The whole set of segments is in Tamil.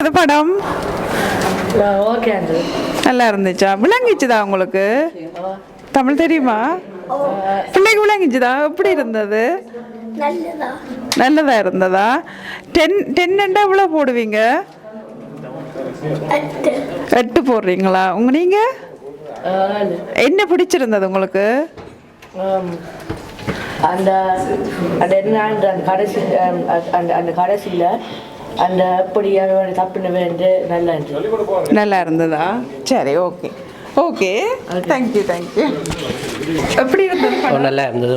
இருந்தது படம்? ஓகே. நல்லா இருந்துச்சா? விளங்கிச்சுதா உங்களுக்கு? தமிழ் தெரியுமா? பிள்ளைக்கு விளங்கிச்சுதா? எப்படி இருந்தது? நல்லதா இருந்ததா? 10 எவ்வளோ போடுவீங்க? 8 போடுறீங்களா? நீங்க என்ன பிடிச்சிருந்தது உங்களுக்கு? அந்த அந்த கடைசி அந்த கடைசியில் அந்த எப்படி தப்புன்னு வேண்டு நல்லா இருந்ததா? சரி, ஓகே ஓகே, தேங்க்யூ. எப்படி இருந்தது? நல்லா இருந்தது.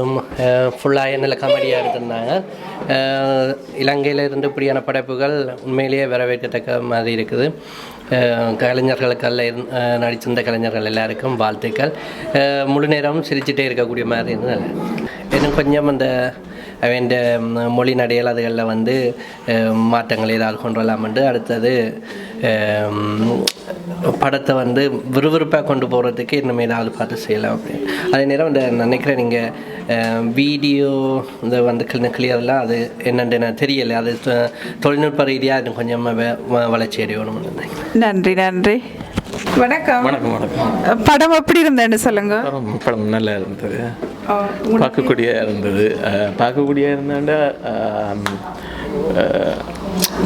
ஃபுல்லாக நல்ல காமெடியாக எடுத்திருந்தாங்க. இலங்கையில் இருந்து இப்படியான படைப்புகள் உண்மையிலேயே வரவேற்கத்தக்க மாதிரி இருக்குது. கலைஞர்களுக்கல்ல நடிச்சிருந்த கலைஞர்கள் எல்லாருக்கும் வாழ்த்துக்கள். முழு நேரமும் சிரிச்சுட்டே இருக்கக்கூடிய மாதிரி இருந்தது. இன்னும் கொஞ்சம் அந்த அவன் மொழி நடையல் அதுகளில் வந்து மாற்றங்கள் ஏதாவது கொண்டு வரலாமென்று, அடுத்தது படத்தை வந்து விறுவிறுப்பாக கொண்டு போகிறதுக்கு இன்னும் ஏதாவது பார்த்து செய்யலாம் அப்படின்னு. அதே நேரம் இந்த நினைக்கிறேன் நீங்கள் வீடியோ இந்த வந்து கிளியர்லாம் அது என்னென்னு எனக்கு தெரியலை. அது தொழில்நுட்ப ரீதியாக இன்னும் கொஞ்சம் வளர்ச்சி அடையணும். நன்றி. வணக்கம். வணக்கம். படம் எப்படி இருந்தேன்னு சொல்லுங்க. படம் நல்லா இருந்தது, பார்க்கக்கூடியதாக இருந்தது. பார்க்கக்கூடியதாக இருந்தாண்டா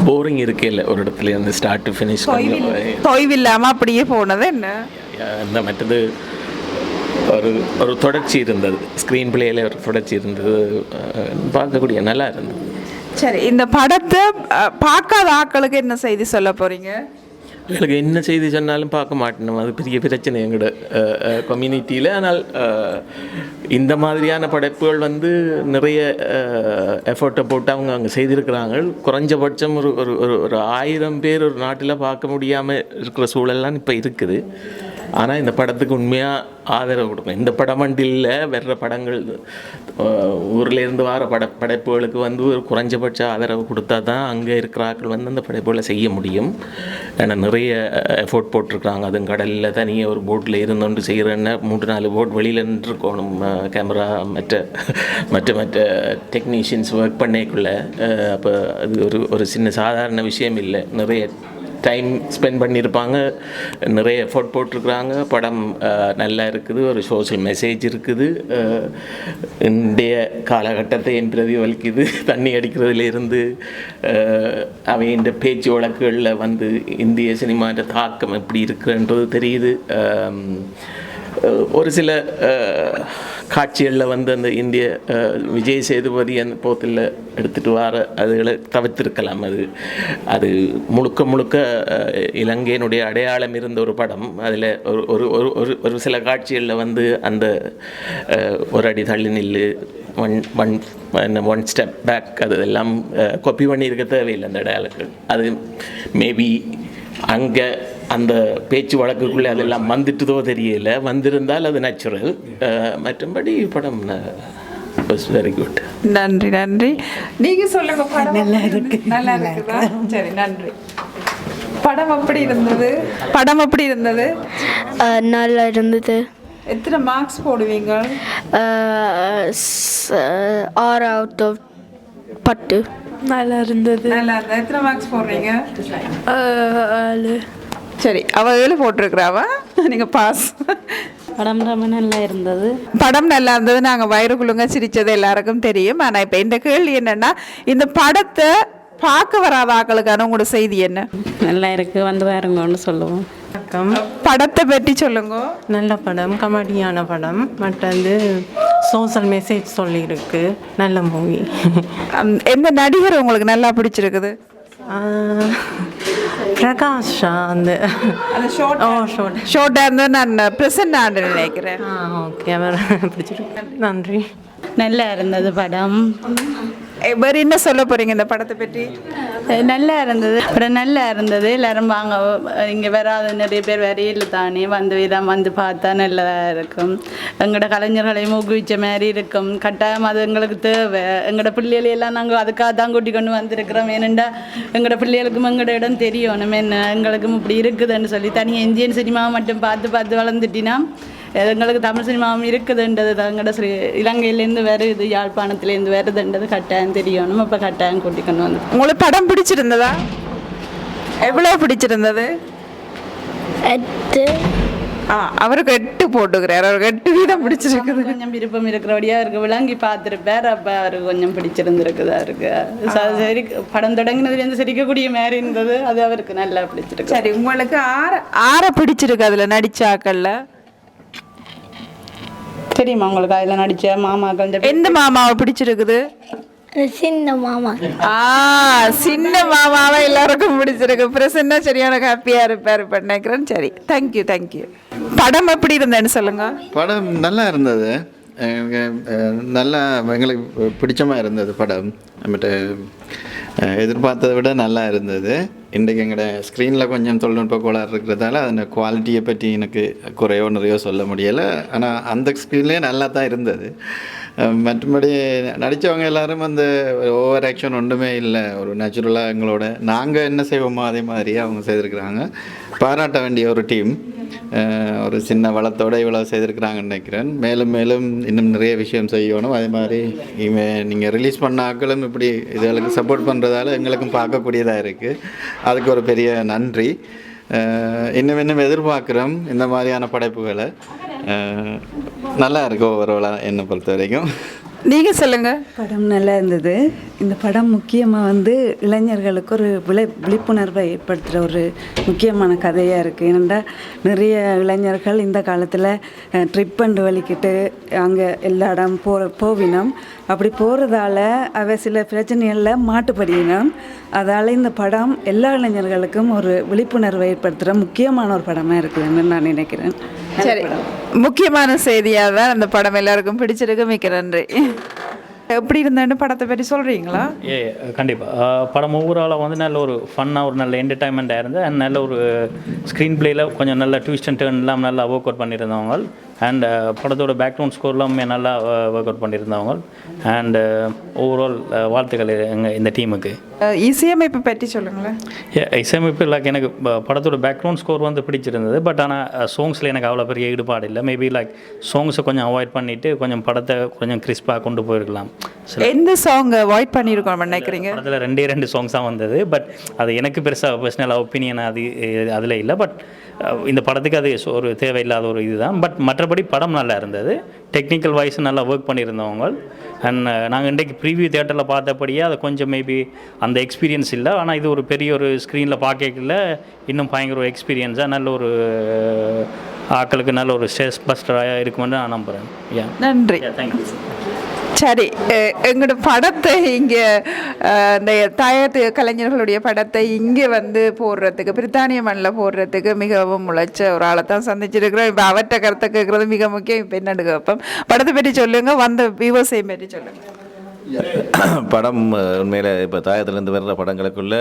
போரிங் இருக்கே இல்லை, ஒரு இடத்துல இருந்து ஸ்டார்ட் டு ஃபினிஷ் தொய்வு இல்லாமல் அப்படியே போனது என்ன அந்த மற்றது ஒரு தொடர்ச்சி இருந்தது, ஸ்க்ரீன் பிளேயில் ஒரு தொடர்ச்சி இருந்தது, பார்க்கக்கூடிய நல்லா இருந்தது. சரி, இந்த படத்தை பார்க்காத ஆட்களுக்கு என்ன செய்தி சொல்ல போகிறீங்க? எங்களுக்கு என்ன செய்தி சொன்னாலும் பார்க்க மாட்டேன், அது பெரிய பிரச்சனை எங்களோட கம்யூனிட்டியில். ஆனால் இந்த மாதிரியான படைப்புகள் வந்து நிறைய எஃபர்ட்டை போட்டு அவங்க அங்கே செய்திருக்கிறாங்க. குறைஞ்சபட்சம் ஒரு ஒரு ஒரு 1000 பேர் ஒரு நாட்டில் பார்க்க முடியாமல் இருக்கிற சூழல்லாம் இப்போ இருக்குது. ஆனால் இந்த படத்துக்கு உண்மையாக ஆதரவு கொடுக்கணும். இந்த படம் வண்டியில் வர்ற படங்கள் ஊர்லேருந்து வர படைப்புகளுக்கு வந்து ஒரு குறைஞ்சபட்ச ஆதரவு கொடுத்தா தான் அங்கே இருக்கிற ஆட்கள் வந்து அந்த படைப்புகளை செய்ய முடியும். ஏன்னா நிறைய எஃபோர்ட் போட்டிருக்கிறாங்க. அதுவும் கடலில் தனியாக ஒரு போட்டில் இருந்தோண்டு செய்கிறேன்னா 3-4 போட் வெளியில் நின்றுருக்கணும், கேமரா மற்ற டெக்னீஷியன்ஸ் ஒர்க் பண்ணிக்குள்ளே. அப்போ அது ஒரு சின்ன சாதாரண விஷயம் இல்லை. நிறைய டைம் ஸ்பெண்ட் பண்ணியிருப்பாங்க, நிறைய எஃபோர்ட் போட்டிருக்கிறாங்க. படம் நல்லா இருக்குது, ஒரு சோஷியல் மெசேஜ் இருக்குது, இன்றைய காலகட்டத்தை பிரதிபலிக்குது. தண்ணி அடிக்கிறதுலேருந்து இந்த பேச்சு வழக்குகளில் வந்து இந்திய சினிமான்ற தாக்கம் எப்படி இருக்குன்றது தெரியுது. ஒரு சில காட்சிகளில் வந்து அந்த இந்திய விஜய் சேதுபதி அந்த போத்தில் எடுத்துகிட்டு வர அதுகளை தவிர்த்திருக்கலாம். அது முழுக்க இலங்கையினுடைய அடையாளம் இருந்த ஒரு படம். அதில் ஒரு சில காட்சிகளில் வந்து அந்த ஒரு அடி தள்ளி நில்லு, ஒன் ஸ்டெப் பேக், அதெல்லாம் காப்பி பண்ணியிருக்க தேவையில்லை அந்த அடையாளங்கள். அது மேபி அங்கே அந்த பேச்சு வழக்குக்குள்ளே அதெல்லாம் வந்துட்டுதோ தெரியல, வந்திருந்தால் அது நேச்சுரல். மற்றபடி படம் வெரி குட். நன்றி. நீங்கள் சொல்லுங்க. படம் நல்லா இருக்குதா? சரி, நன்றி. படம் எப்படி இருந்தது? நல்லா இருந்தது. எத்தனை மார்க்ஸ் போடுவீங்க? 6 out of 10. நல்லா இருந்தது. எத்தனை மார்க்ஸ் போடுறீங்க? 7. சரி, அவள் 7 போட்டிருக்கிறாவா? நீங்கள் பாஸ். படம் ரொம்ப நல்லா இருந்தது. நாங்கள் வயிறுக்குள்ளுங்க சிரித்தது எல்லாருக்கும் தெரியும். ஆனால் இப்போ இந்த கேள்வி என்னென்னா, இந்த படத்தை பார்க்க வராத ஆக்களுக்கான உங்களோட செய்தி என்ன? நல்லா இருக்கு, வந்து பாருங்கன்னு சொல்லுவோம். படத்தை பற்றி சொல்லுங்க. நல்ல படம், காமெடியான படம், மற்றது சோஷியல் மெசேஜ் சொல்லியிருக்கு. நல்ல மூவி. எந்த நடிகர் உங்களுக்கு நல்லா பிடிச்சிருக்குது? பிரகாஷா. அந்த ஷோர்ட்டாக இருந்தால் நான் ப்ரெசன்ட் ஆண்டு நினைக்கிறேன். ஓகே, அவர் பிடிச்சிருக்கு. நன்றி. நல்லா இருந்தது படம். வேறு என்ன சொல்ல போகிறீங்க இந்த படத்தை பற்றி? நல்லா இருந்தது படம், நல்லா இருந்தது. எல்லோரும் வாங்க, இங்கே வராத நிறைய பேர் வரையில் தானே வந்து பார்த்தா நல்லதாக இருக்கும். எங்களோட கலைஞர்களையும் ஊக்குவிச்ச மாதிரி இருக்கும். கட்டாயம் அது எங்களுக்கு தேவை. எங்களோட பிள்ளைகளெல்லாம் நாங்கள் அதுக்காக தான் கூட்டி கொண்டு வந்திருக்கிறோம். ஏனெண்டா எங்களோட பிள்ளைகளுக்கும் எங்களோட இடம் தெரியணும், என்ன எங்களுக்கும் இப்படி இருக்குதுன்னு சொல்லி. தனியாக இந்தியன் சினிமாவை மட்டும் பார்த்து வளர்ந்துட்டினா எங்களுக்கு தமிழ் சினிமாவும் இருக்குதுன்றது எங்களோட இலங்கையிலேருந்து வருது, யாழ்ப்பாணத்துலேருந்து வருதுன்றது கட்டாயம் தெரியணும். இப்போ கட்டாயம் கூட்டி கொண்டு வந்து. உங்களுக்கு படம் பிடிச்சிருந்ததா? எவ்வளோ பிடிச்சிருந்தது? 8. அவருக்கு 8 போட்டுக்கிறார். அவருக்கு 8 வீதம் பிடிச்சிருக்குது. கொஞ்சம் விருப்பம் இருக்கிறபடியா இருக்கு, விளங்கி பார்த்துருப்பார். அப்போ அவருக்கு கொஞ்சம் பிடிச்சிருந்துருக்குதா இருக்கு. சரி, படம் தொடங்கினதுலேருந்து சிரிக்கக்கூடிய மாதிரி இருந்தது. அது அவருக்கு நல்லா பிடிச்சிருக்கு. சரி, உங்களுக்கு ஆற பிடிச்சிருக்கு அதில் நடிச்சாக்கள்ல? தெரியுமா உங்களுக்கு அதில் நடித்த மாமாக்கள்? எந்த மாமாவை பிடிச்சிருக்குது? சின்ன மாமா. சின்ன மாமாவை எல்லாருக்கும் பிடிச்சிருக்கு. பிரசன்னா சரியான ஹாப்பியாக இருப்பார் இப்போ நினைக்கிறேன். சரி, தேங்க்யூ. படம் எப்படி இருந்தேன்னு சொல்லுங்க. படம் நல்லா இருந்தது. நல்லா எங்களுக்கு பிடிச்சமாக இருந்தது படம். நம்மகிட்ட எதிர்பார்த்ததை விட நல்லா இருந்தது. இன்றைக்கு எங்களோட ஸ்க்ரீனில் கொஞ்சம் தொழில்நுட்ப கோளாறு இருக்கிறதால அந்த குவாலிட்டியை பற்றி எனக்கு குறையோ நிறையோ சொல்ல முடியலை. ஆனால் அந்த ஸ்க்ரீன்லேயே நல்லா தான் இருந்தது. மற்றபடி நடித்தவங்க எல்லோரும் அந்த ஓவர் ஆக்ஷன் ஒன்றுமே இல்லை. ஒரு நேச்சுரலாக எங்களோட நாங்கள் என்ன செய்வோமோ அதே மாதிரியே அவங்க செய்திருக்கிறாங்க. பாராட்ட வேண்டிய ஒரு டீம். ஒரு சின்ன வளத்தோடு இவ்வளோ செய்திருக்கிறாங்கன்னு நினைக்கிறேன். மேலும் இன்னும் நிறைய விஷயம் செய்யணும். அதே மாதிரி நீங்கள் ரிலீஸ் பண்ண ஆக்களும் இப்படி இதுகளுக்கு சப்போர்ட் பண்ணுறதால எங்களுக்கும் பார்க்கக்கூடியதாக இருக்குது. அதுக்கு ஒரு பெரிய நன்றி. இன்னும் எதிர்பார்க்குறோம் இந்த மாதிரியான படைப்புகளை. நல்லா இருக்கு ஓவராலாக என்னை பொறுத்த வரைக்கும். நீங்கள் சொல்லுங்கள். படம் நல்லா இருந்தது. இந்த படம் முக்கியமாக இளைஞர்களுக்கு ஒரு விழிப்புணர்வை ஏற்படுத்துகிற ஒரு முக்கியமான கதையாக இருக்குது. ஏனெண்டா நிறைய இளைஞர்கள் இந்த காலத்தில் ட்ரிப் பண்ணி வலிக்கிட்டு அங்கே எல்லா இடம் போவினோம். அப்படி போகிறதால அவ சில பிரச்சனைகளில் மாட்டுப்படியினோம். அதால் இந்த படம் எல்லா இளைஞர்களுக்கும் ஒரு விழிப்புணர்வை ஏற்படுத்துகிற முக்கியமான ஒரு படமாக இருக்குதுன்னு நான் நினைக்கிறேன். சரி, முக்கியமான செய்தியாக தான் அந்த படம் எல்லாருக்கும் பிடிச்சிருக்கு. மிக்க நன்றி. எப்படி இருந்தேன்னு படத்தை பற்றி சொல்கிறீங்களா? கண்டிப்பாக. படம் ஓவராலாக நல்ல ஒரு ஃபன்னாக ஒரு நல்ல என்டர்டைன்மெண்ட்டாக இருந்து அண்ட் நல்ல ஒரு ஸ்க்ரீன் பிளேயில் கொஞ்சம் நல்ல ட்விஸ்ட் அண்ட் டர்ன்லாம் நல்லா ஒர்க் அவுட் பண்ணியிருந்தவங்க. அண்ட் படத்தோட பேக்ரவுண்ட் ஸ்கோர்லாமே நல்லா ஒர்க் அவுட் பண்ணியிருந்தவங்க. அண்ட் ஓவரால் வாழ்த்துக்கள் இந்த டீமுக்கு. இசையமைப்பு பற்றி சொல்லுங்களேன். இசையமைப்பு லைக் எனக்கு படத்தோட பேக்ரவுண்ட் ஸ்கோர் பிடிச்சிருந்தது. பட் ஆனால் சாங்ஸில் எனக்கு அவ்வளோ பெரிய ஈடுபாடு இல்லை. மேபி லைக் சாங்ஸை கொஞ்சம் அவாய்ட் பண்ணிவிட்டு கொஞ்சம் படத்தை கொஞ்சம் கிறிஸ்பாக கொண்டு போயிருக்கலாம். எந்த சாங் அவாய்ட் பண்ணியிருக்கோம் நினைக்கிறீங்க? அதில் 2 சாங்ஸ் தான் வந்தது. பட் அது எனக்கு பெருசாக பர்சனல் ஒப்பீனியன் அதில் இல்லை. பட் இந்த படத்துக்கு அது ஒரு தேவையில்லாத ஒரு இதுதான். பட் மற்றபடி படம் நல்லா இருந்தது. டெக்னிக்கல் வைஸ் நல்லா ஒர்க் பண்ணியிருந்தவங்க. அண்ட் நாங்கள் இன்றைக்கு ப்ரீவியூ தேட்டரில் பார்த்தபடியே அது கொஞ்சம் மேபி அந்த எக்ஸ்பீரியன்ஸ் இல்லை. ஆனால் இது ஒரு பெரிய ஒரு ஸ்க்ரீனில் பார்க்கல இன்னும் பயங்கர ஒரு எக்ஸ்பீரியன்ஸாக நல்ல ஒரு ஆக்களுக்கு நல்ல ஒரு ஸ்ட்ரெஸ் பஸ்டராக இருக்குமென்னு நான் நம்புகிறேன். நன்றி. தேங்க்யூ. சரி, எங்களோட படத்தை இங்கே இந்த தாயத்து கலைஞர்களுடைய படத்தை இங்கே போடுறதுக்கு பிரித்தானிய மண்ணில் போடுறதுக்கு மிகவும் முளைச்ச ஒரு ஆளை தான் சந்திச்சிருக்கிறோம். இப்போ அவற்றை கருத்தை கேட்குறது மிக முக்கியம். இப்போ என்னென்னு கேட்போம். படத்தை பற்றி சொல்லுங்கள், வந்த விவசாயம் பற்றி சொல்லுங்கள். படம் உண்மையில் இப்போ தாயத்துலேருந்து வர்ற படங்களுக்குள்ள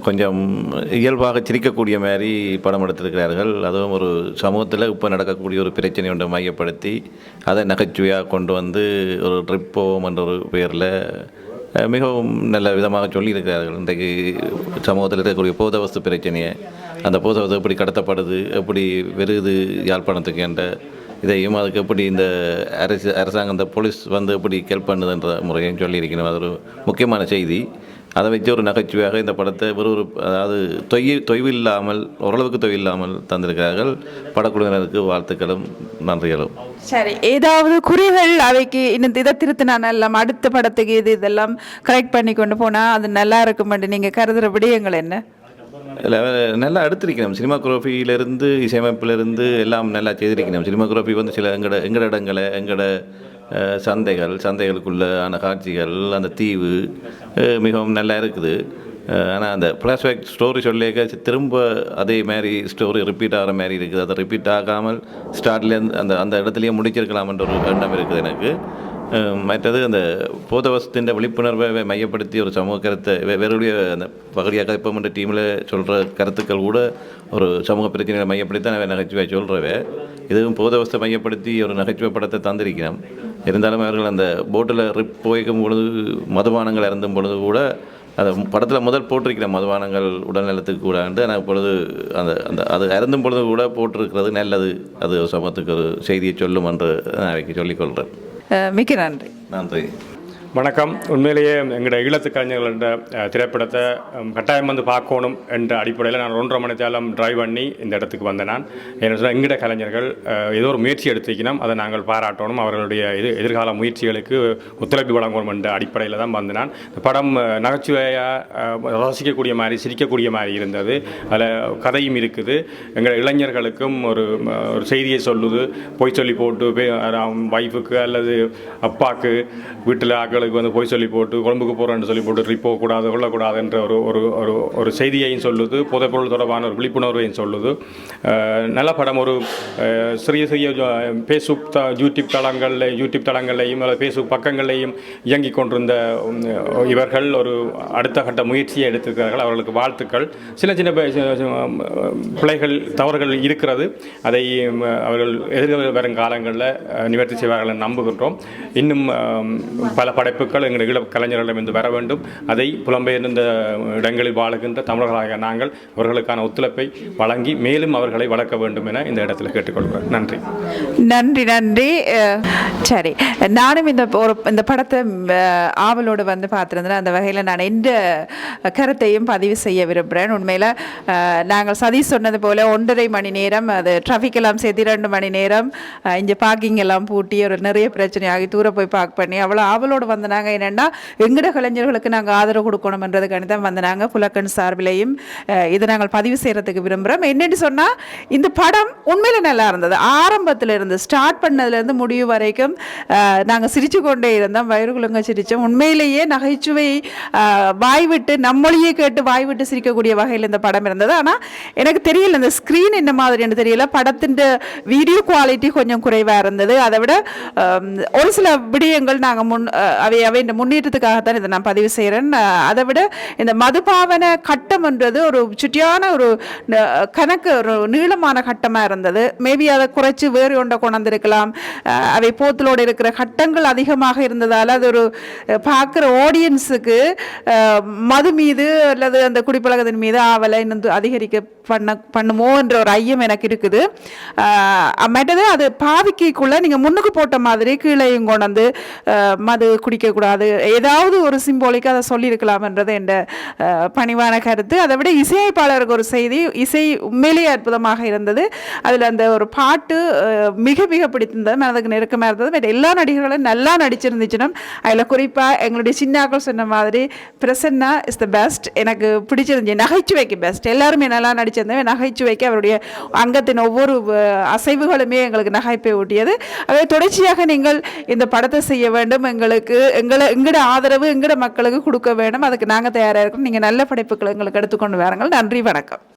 கொஞ்சம் இயல்பாக சிரிக்கக்கூடிய மாதிரி படம் எடுத்திருக்கிறார்கள். அதுவும் ஒரு சமூகத்தில் இப்போ நடக்கக்கூடிய ஒரு பிரச்சனை ஒன்றை மையப்படுத்தி அதை நகைச்சுவையாக கொண்டு ஒரு ட்ரிப் போவோம் என்ற ஒரு பெயரில் மிகவும் நல்ல விதமாக சொல்லியிருக்கிறார்கள். இன்றைக்கு சமூகத்தில் இருக்கக்கூடிய போதவஸ்து பிரச்சனையை, அந்த போதவஸ்து எப்படி கடத்தப்படுது, எப்படி வருது யாழ்ப்பாணத்துக்கு என்ற இதையும், அதுக்கு எப்படி இந்த அரசாங்கம் இந்த போலீஸ் எப்படி ஹெல்ப் பண்ணுதுன்ற முறையும் சொல்லியிருக்கணும். அது ஒரு முக்கியமான செய்தி. அதை வச்சு ஒரு நகைச்சுவையாக இந்த படத்தை அதாவது தொய்வில்லாமல் ஓரளவுக்கு தொய்வில்லாமல் தந்திருக்கிறார்கள். படக்குழுவினருக்கு வாழ்த்துக்களும் நன்றிகளும். சரி, ஏதாவது குறிகள் அவைக்கு இன்னும் இதை திருத்தினா எல்லாம் அடுத்த படத்துக்கு இதெல்லாம் கரெக்ட் பண்ணி கொண்டு போனால் அது நல்லா இருக்குமென்று நீங்கள் கருதுகிறபடி எங்களை என்ன? இல்லை, நல்லா எடுத்திருக்கணும். சினிமாக்ரோஃபியிலேருந்து இசையமைப்பிலேருந்து எல்லாம் நல்லா செய்திருக்கணும். சினிமாக்ரோஃபி சில எங்களோட இடங்களை எங்களோட சந்தைகளுக்குள்ளான காட்சிகள், அந்த தீவு மிகவும் நல்லா இருக்குது. ஆனால் அந்த ஃப்ளாஷ்பேக் ஸ்டோரி சொல்லிக்க திரும்ப அதே மாதிரி ஸ்டோரி ரிப்பீட் ஆகிற மாதிரி இருக்குது. அதை ரிப்பீட் ஆகாமல் ஸ்டார்ட்லேருந்து அந்த இடத்துலையே முடிச்சிருக்கலாம்ன்ற ஒரு எண்ணம் இருக்குது எனக்கு. மற்றது அந்த போதவசத்தின் விழிப்புணர்வை மையப்படுத்தி ஒரு சமூக கருத்தை வேறுடைய அந்த பகுதியாக இப்போ மட்டும் டீமில் சொல்கிற கருத்துக்கள் கூட ஒரு சமூக பிரச்சனைகளை மையப்படுத்தி தான் நகைச்சுவை சொல்கிறவே. இதுவும் போதவஸ்தை மையப்படுத்தி ஒரு நகைச்சுவை படத்தை தந்திருக்கிறோம். இருந்தாலும் அவர்கள் அந்த போட்டில் ரிப் போய்க்கும் பொழுது மதுபானங்கள் இறந்தும் பொழுது கூட அந்த படத்தில் முதல் போட்டிருக்கிற மதுபானங்கள் உடல்நலத்துக்கு கூட ஆனால் இப்பொழுது அது இறந்தும் பொழுது கூட போட்டிருக்கிறது நல்லது. அது சமூகத்துக்கு ஒரு செய்தியை சொல்லும் என்று நான் சொல்லிக்கொள்கிறேன். மிக்க நன்றி. நன்றி. வணக்கம். உண்மையிலேயே எங்களோட ஈழத்து கலைஞர்கள் என்ற திரைப்படத்தை கட்டாயம் வந்து பார்க்கணும் என்ற அடிப்படையில் நான் 1.5 மணி நேரம் டிரைவ் பண்ணி இந்த இடத்துக்கு வந்தேன். நான் என்ன சொன்னால் எங்களோட கலைஞர்கள் ஏதோ ஒரு முயற்சி எடுத்துக்கணும், அதை நாங்கள் பாராட்டணும். அவர்களுடைய எதிர்கால முயற்சிகளுக்கு ஒத்துழைப்பு வழங்கணும் என்ற அடிப்படையில் தான் வந்தேன். நான் இந்த படம் நகைச்சுவையாக ரசிக்கக்கூடிய மாதிரி சிரிக்கக்கூடிய மாதிரி இருந்தது. அதில் கதையும் இருக்குது. எங்கள் இளைஞர்களுக்கும் ஒரு செய்தியை சொல்லுது. பொய் சொல்லி போட்டு வைஃபுக்கு அல்லது அப்பாவுக்கு வீட்டில் ஆக்களுக்கு வந்து போய் சொல்லி போட்டு குழம்புக்கு போகிறோன்னு சொல்லி போட்டு ட்ரிப் போகக்கூடாது கொள்ளக்கூடாது என்ற ஒரு செய்தியையும் சொல்லுது. போதைப்பொருள் தொடர்பான ஒரு விழிப்புணர்வையும் சொல்லுது. நல்ல படம். ஒரு சிறிய ஃபேஸ்புக் யூடியூப் தளங்கள்லையும் ஃபேஸ்புக் பக்கங்கள்லையும் இயங்கி கொண்டிருந்த இவர்கள் ஒரு அடுத்த கட்ட முயற்சியை எடுத்திருக்கிறார்கள். அவர்களுக்கு வாழ்த்துக்கள். சின்ன சின்ன பிழைகள் தவறுகள் இருக்கிறது. அதை அவர்கள் வரும் காலங்களில் நிவர்த்தி செய்வார்கள் நம்புகின்றோம். இன்னும் பல படைப்புகள் எங்கள் ஈழ கலைஞர்களிடமிருந்து வர வேண்டும். அதை புலம்பெயர்ந்த இடங்களில் வாழுகின்ற தமிழர்களாக நாங்கள் அவர்களுக்கான ஒத்துழைப்பை வழங்கி மேலும் அவர்களை வளர்க்க வேண்டும் என இந்த இடத்துல கேட்டுக்கொள்கிறேன். நன்றி. நன்றி நன்றி. சரி, நானும் இந்த படத்தை ஆவலோடு வந்து பார்த்துருந்தேன். அந்த வகையில் நான் எந்த கருத்தையும் பதிவு செய்ய விரும்புகிறேன். உண்மையில் நாங்கள் சதீஷ் சொன்னது போல் 1.5 மணி நேரம் அது டிராஃபிக் எல்லாம் சேர்த்து 2 மணி நேரம் இங்கே பார்க்கிங் எல்லாம் பூட்டி ஒரு நிறைய பிரச்சனையாகி தூர போய் பார்க் பண்ணி அவ்வளோ ஆவலோடு வந்தனாங்க. என்னென்னா எங்கட கலைஞர்களுக்கு நாங்கள் ஆதரவு கொடுக்கணும்ன்றதுக்கான தான் வந்தனாங்க. புலக்கன் சார்பிலையும் இதை நாங்கள் பதிவு செய்கிறதுக்கு விரும்புகிறோம். என்னென்னு சொன்னால் இந்த படம் உண்மையில் நல்லா இருந்தது. ஆரம்பத்தில் இருந்து ஸ்டார்ட் பண்ணதுலேருந்து முடிவு வரைக்கும் நாங்கள் சிரித்து கொண்டே இருந்தோம். வயிறுகுழுங்க சிரித்தோம். உண்மையிலேயே நகைச்சுவை வாய் விட்டு நம்மளையே கேட்டு வாய் விட்டு சிரிக்கக்கூடிய வகையில் இந்த படம் இருந்தது. ஆனால் எனக்கு தெரியல இந்த ஸ்க்ரீன் என்ன மாதிரின்னு தெரியல. படத்தின் வீடியோ குவாலிட்டி கொஞ்சம் குறைவாக இருந்தது. அதை விட ஒரு சில விடயங்கள் நாங்கள் அவை இந்த முன்னேற்றத்துக்காகத்தான் இதை நான் பதிவு செய்கிறேன். அதை விட இந்த மதுபாவன கட்டம் என்றது ஒரு சுட்டியான ஒரு கணக்கு ஒரு நீளமான கட்டமாக இருந்தது. மேபி அதை குறைச்சி வேறு ஒன்றை கொண்டிருக்கலாம். அவை போத்தலோடு இருக்கிற கட்டங்கள் அதிகமாக இருந்ததால் அது ஒரு பார்க்குற ஆடியன்ஸுக்கு மது மீது அல்லது அந்த குடிப்பழக்கத்தின் மீது ஆவலை இன்னும் அதிகரிக்க பண்ணுமோ என்ற ஒரு ஐயம் எனக்கு இருக்குது. மற்றது அது பாவிக்கைக்குள்ளே நீங்கள் முன்னுக்கு போட்ட மாதிரி கீழையும் கொண்டு மது குடிக்கக்கூடாது ஏதாவது ஒரு சிம்போலிக்காக அதை சொல்லியிருக்கலாம்ன்றது என்ற பணிவான கருத்து. அதை விட இசையமைப்பாளருக்கு ஒரு செய்தி. இசை உண்மையிலேயே அற்புதமாக இருந்தது. அதில் அந்த ஒரு பாட்டு மிக மிக பிடித்திருந்தது. மனதுக்கு நெருக்கமாக இருந்தது. பட் எல்லா நடிகர்களும் நல்லா நடிச்சிருந்துச்சுன்னா அதில் குறிப்பாக எங்களுடைய சின்னாக்கள் சொன்ன மாதிரி பிரசன்னா இஸ் த பெஸ்ட். எனக்கு பிடிச்சிருந்துச்சு. நகைச்சுவைக்கு பெஸ்ட். எல்லாருமே நல்லா நடிச்சிருந்தேன். நகைச்சுவைக்கு அவருடைய அங்கத்தின் ஒவ்வொரு அசைவுகளுமே எங்களுக்கு நகைப்பை ஊட்டியது. அதை தொடர்ச்சியாக நீங்கள் இந்த படத்தை செய்ய வேண்டும். எங்களோட ஆதரவு எங்களோட மக்களுக்கு கொடுக்க வேண்டும். அதுக்கு நாங்கள் தயாராக இருக்கோம். நீங்கள் நல்ல படைப்புகளை எங்களுக்கு எடுத்துக்கொண்டு வாருங்கள். நன்றி, வணக்கம்.